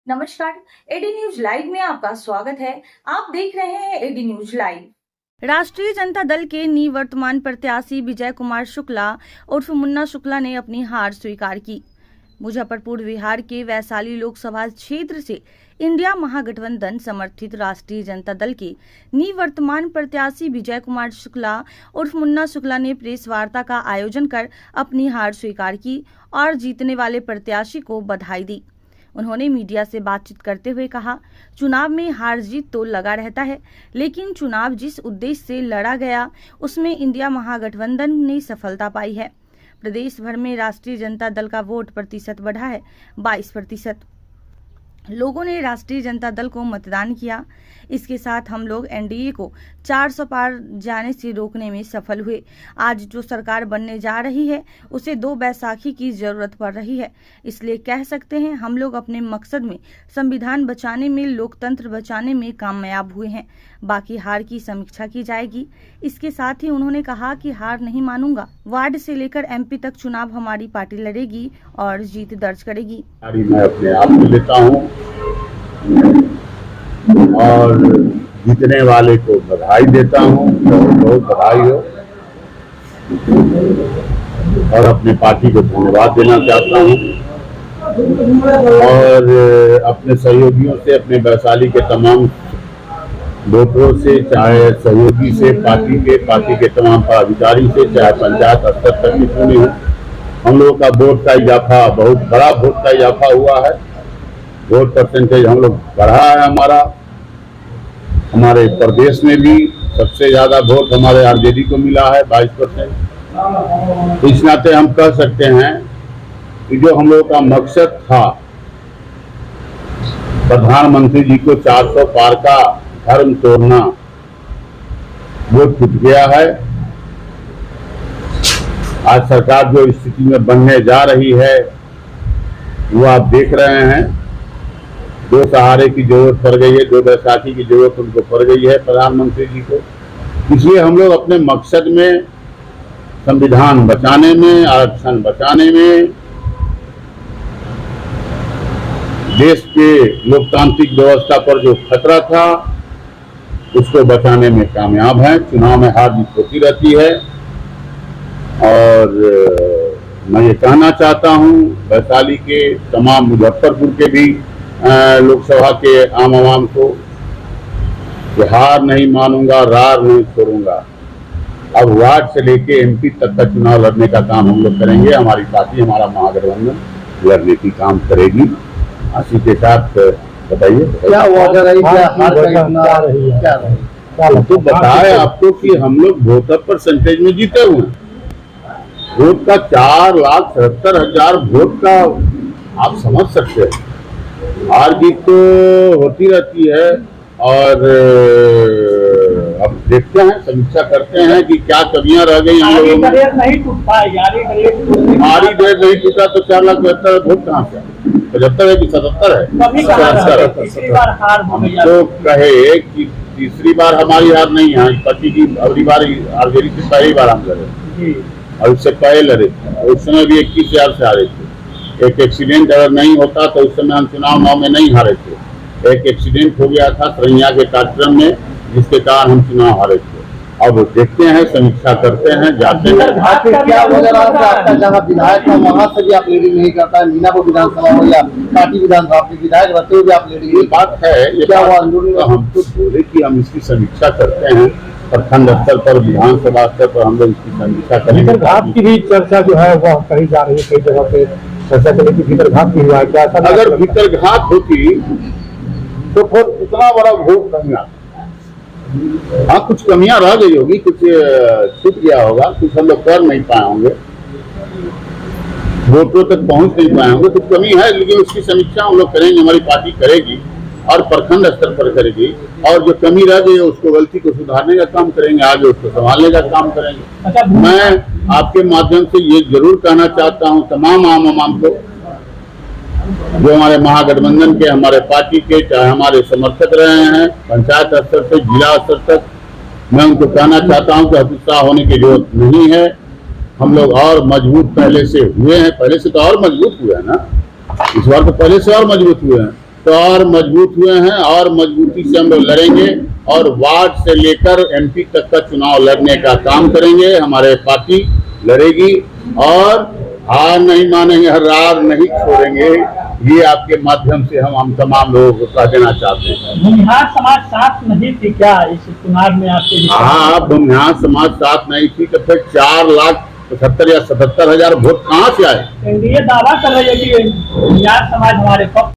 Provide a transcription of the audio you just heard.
नमस्कार, AD news live में आपका स्वागत है। आप देख रहे हैं एडी न्यूज लाइव। राष्ट्रीय जनता दल के निवर्तमान प्रत्याशी विजय कुमार शुक्ला उर्फ मुन्ना शुक्ला ने अपनी हार स्वीकार की। मुजफ्फरपुर बिहार के वैशाली लोकसभा क्षेत्र से इंडिया महागठबंधन समर्थित राष्ट्रीय जनता दल के निवर्तमान प्रत्याशी विजय कुमार शुक्ला उर्फ मुन्ना शुक्ला ने प्रेस वार्ता का आयोजन कर अपनी हार स्वीकार की और जीतने वाले प्रत्याशी को बधाई दी। उन्होंने मीडिया से बातचीत करते हुए कहा, चुनाव में हार जीत तो लगा रहता है, लेकिन चुनाव जिस उद्देश्य से लड़ा गया उसमें इंडिया महागठबंधन ने सफलता पाई है। प्रदेश भर में राष्ट्रीय जनता दल का वोट प्रतिशत बढ़ा है 22%। लोगों ने राष्ट्रीय जनता दल को मतदान किया। इसके साथ हम लोग एनडीए को 400 पार जाने से रोकने में सफल हुए। आज जो सरकार बनने जा रही है उसे 2 बैसाखी की जरूरत पड़ रही है। इसलिए कह सकते हैं हम लोग अपने मकसद में संविधान बचाने में, लोकतंत्र बचाने में कामयाब हुए हैं। बाकी हार की समीक्षा की जाएगी। इसके साथ ही उन्होंने कहा कि हार नहीं मानूंगा। वार्ड से लेकर एमपी तक चुनाव हमारी पार्टी लड़ेगी और जीत दर्ज करेगी। मैं अपने आप में लेता हूँ और जीतने वाले को बधाई देता हूँ। बहुत बहुत बधाई हो और अपने पार्टी को धन्यवाद देना चाहता हूँ और अपने सहयोगियों से, अपने वैशाली के तमाम वोटरों से, चाहे सहयोगी से, पार्टी के तमाम पदाधिकारी से, चाहे पंचायत स्तर तक की चुनी हो, हम लोगों का वोट का इजाफा, बहुत बड़ा वोट का इजाफा हुआ है। वोट परसेंटेज हम लोग बढ़ा है। हमारे प्रदेश में भी सबसे ज्यादा वोट हमारे आरजेडी को मिला है 22%। इस नाते हम कह सकते हैं कि जो हम लोगों का मकसद था, प्रधानमंत्री जी को 400 पार का धर्म तोड़ना, वो टूट गया है। आज सरकार जो स्थिति में बनने जा रही है वो आप देख रहे हैं। 2 सहारे की जरूरत पड़ गई है, 2 बैसाखी की जरूरत उनको पड़ गई है प्रधानमंत्री जी को। इसलिए हम लोग अपने मकसद में, संविधान बचाने में, आरक्षण बचाने में, देश के लोकतांत्रिक व्यवस्था पर जो खतरा था उसको बचाने में कामयाब हैं। चुनाव में हार जीत होती रहती है और मैं ये कहना चाहता हूँ वैशाली के तमाम, मुजफ्फरपुर के भी लोकसभा के आम आवाम को कि हार नहीं मानूंगा, रार नहीं छोड़ूंगा। अब वार्ड से लेके एमपी तक का चुनाव लड़ने का काम हम लोग करेंगे। हमारी पार्टी, हमारा महागठबंधन लड़ने की काम करेगी। इसी के साथ बताइए क्या तो बताए आपको कि हम लोग वोटर परसेंटेज में जीते हुए हैं। वोट का 4,77,000 वोट का आप समझ सकते हैं। हार जीत तो होती रहती है और अब देखते हैं, समीक्षा करते हैं कि क्या कमियां रह गई हम लोगों में। हमारी डेढ़ नहीं टूटा तो 4,72,000 वोट कहाँ से? 75 है कि 77 है? हमको कहे कि तीसरी बार हमारी हार नहीं है। पार्टी की अगली बार आरजेडी से पहली बार हम लड़े और उससे पहले लड़े, उस समय भी 21,000 से हारे थे। एक एक्सीडेंट अगर नहीं होता तो उस समय हम चुनाव 9 में नहीं हारे थे। एक एक्सीडेंट हो गया था सरैया के कार्यक्रम में, जिसके कारण हम चुनाव हारे थे। अब देखते हैं, समीक्षा करते हैं, जाते हैं। क्या जहाँ विधायक था वहाँ से भी आप लीडिंग नहीं करता है? मीनापुर विधानसभा हो या पार्टी विधानसभा, आपके विधायक रहते हुए भी आप लीडिंग? ये बात है, ये क्या हुआ? हम तो बोले कि हम इसकी समीक्षा करते हैं। प्रखंड स्तर पर, विधानसभा स्तर पर हम लोग इसकी समीक्षा करेंगे। घाट की भी चर्चा जो है वह कही जा रही है, कई जगह पे चर्चा चले कि भीतर घाट भी हुआ है। क्या अगर भीतर घाट होती तो फिर इतना बड़ा वोट नहीं आता। हाँ, कुछ कमियां रह गई होगी, कुछ छूट गया होगा, कुछ हम लोग कर नहीं पाए होंगे, वोटों तक पहुंच नहीं पाए होंगे, कुछ कमी है। लेकिन उसकी समीक्षा हम लोग करेंगे, हमारी पार्टी करेगी और प्रखंड स्तर पर करेगी। और जो कमी रह गई है उसको, गलती को सुधारने का काम करेंगे, आगे उसको संभालने का काम करेंगे। मैं आपके माध्यम से ये जरूर कहना चाहता हूँ तमाम आम आवाम को, जो हमारे महागठबंधन के, हमारे पार्टी के, चाहे हमारे समर्थक रहे हैं पंचायत स्तर से जिला स्तर तक, मैं उनको कहना चाहता हूं कि हतोत्साह होने की जरूरत नहीं है। हम लोग और मजबूत पहले से हुए हैं, पहले से तो और मजबूत हुए हैं ना, इस बार तो पहले से और मजबूत हुए हैं। तो और मजबूत हुए हैं और मजबूती से हम लोग लड़ेंगे और वार्ड से लेकर एमपी तक का चुनाव लड़ने का काम करेंगे। हमारे पार्टी लड़ेगी और हार नहीं मानेंगे, हार नहीं छोड़ेंगे। ये आपके माध्यम से हम तमाम लोगों को कह देना चाहते हैं। भूमिहार समाज साथ नहीं थी क्या इस चुनाव में आपके? हाँ, भूमिहार समाज साथ नहीं थी तो फिर 4,75,000 या 77,000 वोट कहाँ से आए? एनडीए दावा कर रही है कि भूमिहार समाज हमारे पक्ष